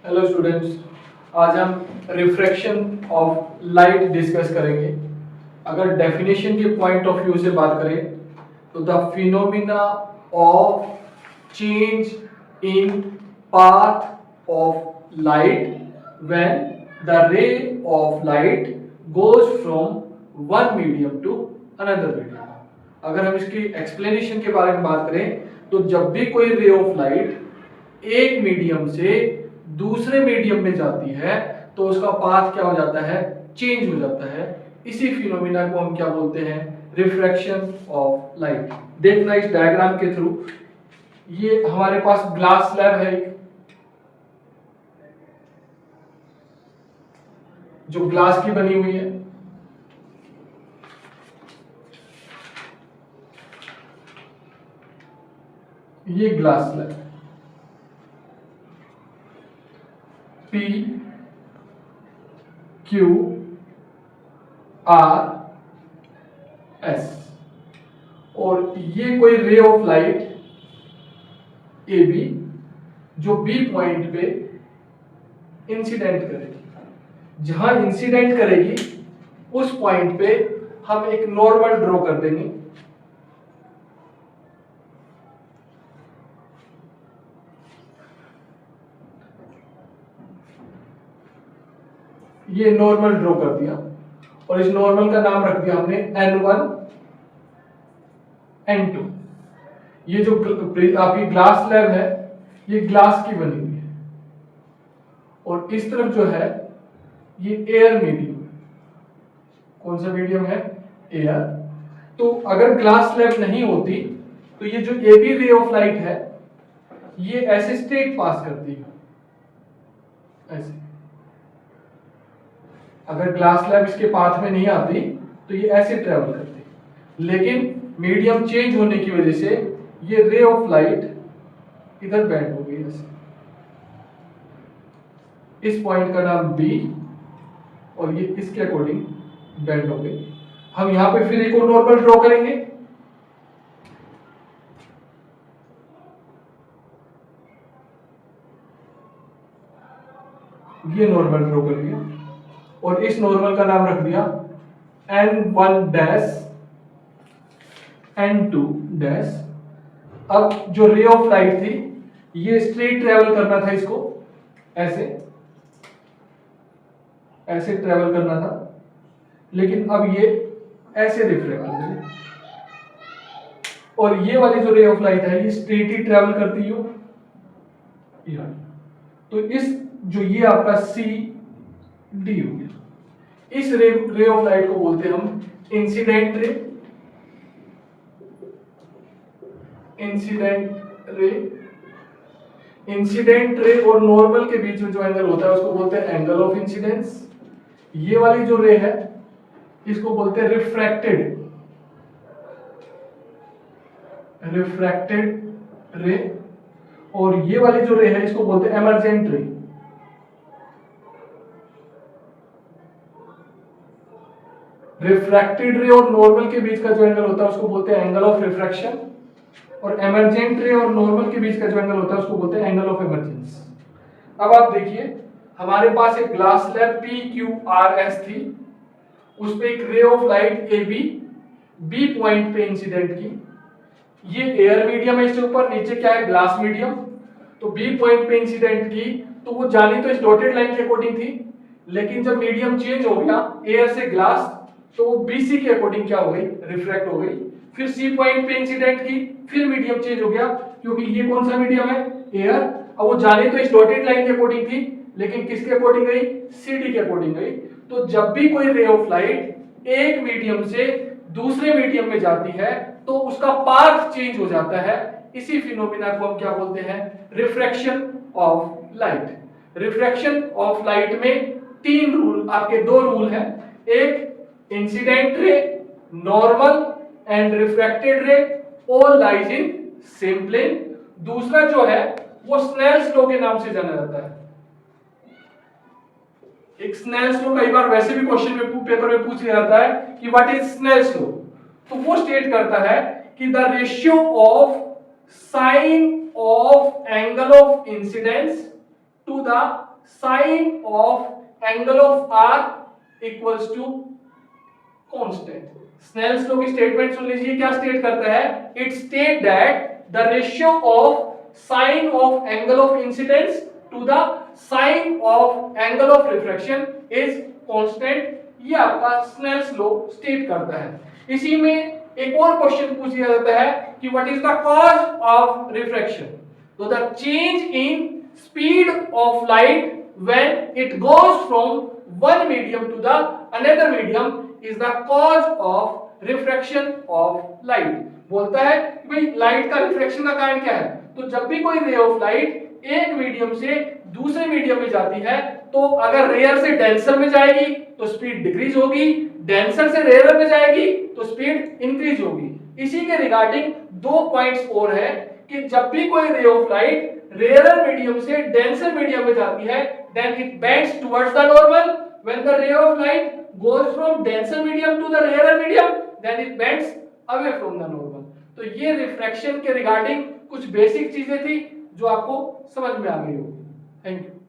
Hello students, आज हम refraction of light discuss करेंगे। अगर डेफिनेशन के पॉइंट ऑफ व्यू से बात करें तो the phenomena of change in path of light when the ray of light goes from one medium to another medium. अगर हम इसकी एक्सप्लेनेशन के बारे में बात करें तो जब भी कोई रे ऑफ लाइट एक मीडियम से दूसरे मीडियम में जाती है तो उसका पाथ क्या हो जाता है, चेंज हो जाता है। इसी फिनोमिना को हम क्या बोलते हैं, रिफ्रैक्शन ऑफ लाइट। देखना इस डायग्राम के थ्रू, ये हमारे पास ग्लास स्लैब है एक, जो ग्लास की बनी हुई है। ये glass slab P Q R S, और ये कोई ray of light A B जो बी पॉइंट पे इंसिडेंट करेगी। जहां इंसिडेंट करेगी उस पॉइंट पे हम एक नॉर्मल ड्रॉ कर देंगे। ये नॉर्मल ड्रॉ कर दिया और इस नॉर्मल का नाम रख दिया हमने N1 N2। ये जो आपकी ग्लास स्लैब है ये ग्लास की बनी हुई है और इस तरफ जो है ये एयर मीडियम है। कौन सा मीडियम है, एयर। तो अगर ग्लास स्लैब नहीं होती तो ये जो A B ray of light है ये ऐसे स्ट्रेट पास करती है, ऐसे। अगर ग्लास स्लैब इसके पाथ में नहीं आती तो ये ऐसे ट्रेवल करती, लेकिन मीडियम चेंज होने की वजह से ये रे ऑफ लाइट इधर बेंड हो गई ऐसे। इस पॉइंट का नाम बी और ये इसके अकॉर्डिंग बेंड हो गई। हम यहां पे फिर एक और नॉर्मल ड्रॉ करेंगे। ये नॉर्मल ड्रॉ कर लिया और इस नॉर्मल का नाम रख दिया N1 डैश N2 डैश। अब जो रे ऑफ लाइट थी ये स्ट्रेट ट्रेवल करना था, इसको ऐसे ऐसे ट्रेवल करना था, लेकिन अब ये ऐसे रिफ्लेक्ट हो गई। और ये वाली जो रे ऑफ लाइट है ये स्ट्रेट ही ट्रेवल करती है यहाँ। तो इस जो ये आपका सी डी हो गया, इस रे ऑफ लाइट को बोलते हैं हम इंसिडेंट रे। इंसिडेंट रे और नॉर्मल के बीच में जो एंगल होता है उसको बोलते हैं एंगल ऑफ इंसिडेंस। ये वाली जो रे है इसको बोलते हैं रिफ्रैक्टेड रे, और ये वाली जो रे है इसको बोलते हैं एमर्जेंट रे। रिफ्रैक्टेड रे और नॉर्मल के बीच का जो एंगल होता है उसको बोलते हैं एंगल ऑफ रिफ्रैक्शन, और एमर्जेंट रे और नॉर्मल के बीच का जो एंगल होता है उसको बोलते हैं एंगल ऑफ इमर्जेंस। अब आप देखिए, हमारे पास एक ग्लास स्लैब PQRS थी, उस पे एक ray of light AB B point पे इंसिडेंट की। ये एयर मीडियम है, इसके ऊपर नीचे क्या है, ग्लास मीडियम। तो बी पॉइंट पे इंसिडेंट की तो वो जानी तो इस डॉटेड लाइन के अकॉर्डिंग थी, लेकिन जब मीडियम चेंज हो गया एयर से ग्लास तो वो BC के अकॉर्डिंग क्या हो गई, रिफ्रैक्ट हो गई। फिर C पॉइंट पे इंसिडेंट की, फिर मीडियम चेंज हो गया, क्योंकि ये कौन सा मीडियम है, एयर। अब वो जाने तो इस डॉटेड लाइन के अकॉर्डिंग थी, लेकिन किसके अकॉर्डिंग गई, CD के अकॉर्डिंग गई। तो जब भी कोई रे ऑफ लाइट एक मीडियम से दूसरे मीडियम में जाती है तो उसका पाथ चेंज हो जाता है। इसी फिनोमिना को हम क्या बोलते हैं, refraction of light. Refraction of light में तीन रूल, आपके दो रूल हैं, एक incident ray, normal and refracted ray all lies in same plane. दूसरा जो है वो स्नेल्स लॉ के नाम से जाना जाता है। एक स्नेल्स लॉ कई बार वैसे भी क्वेश्चन में पेपर में पूछ लिया जाता है कि व्हाट इज स्नेल्स लॉ। तो वो स्टेट करता है कि the ratio of sine of angle of incidence to the sine of angle of r equals to constant. Snell's law की स्टेटमेंट सुन लीजिए, क्या स्टेट करता है? It state that the ratio of sine of angle of incidence to the sine of angle of refraction is constant. ये आपका Snell's law state करता है। इसी में एक और क्वेश्चन पूछ लिया जाता है कि what is the cause of refraction? तो the change in speed of light when it goes from one medium to the another medium is the cause of refraction of light. बोलता है कि भाई लाइट का रिफ्रैक्शन का कारण क्या है? तो जब भी कोई रे ऑफ लाइट एक मीडियम से दूसरे मीडियम में जाती है, तो अगर रेयर से डेंसर में जाएगी तो स्पीड डिक्रीज होगी, डेंसर से रेयर में जाएगी तो स्पीड इंक्रीज होगी। इसी के रिगार्डिंग दो पॉइंट्स और है कि जब भी कोई ray of light rare medium से डेंसर मीडियम में जाती है, then it bends towards the normal. When the ray of light goes from denser medium to the rarer medium, then it bends away from the normal। तो ये refraction के regarding कुछ basic चीजें थी जो आपको समझ में आ गई होगी। Thank you.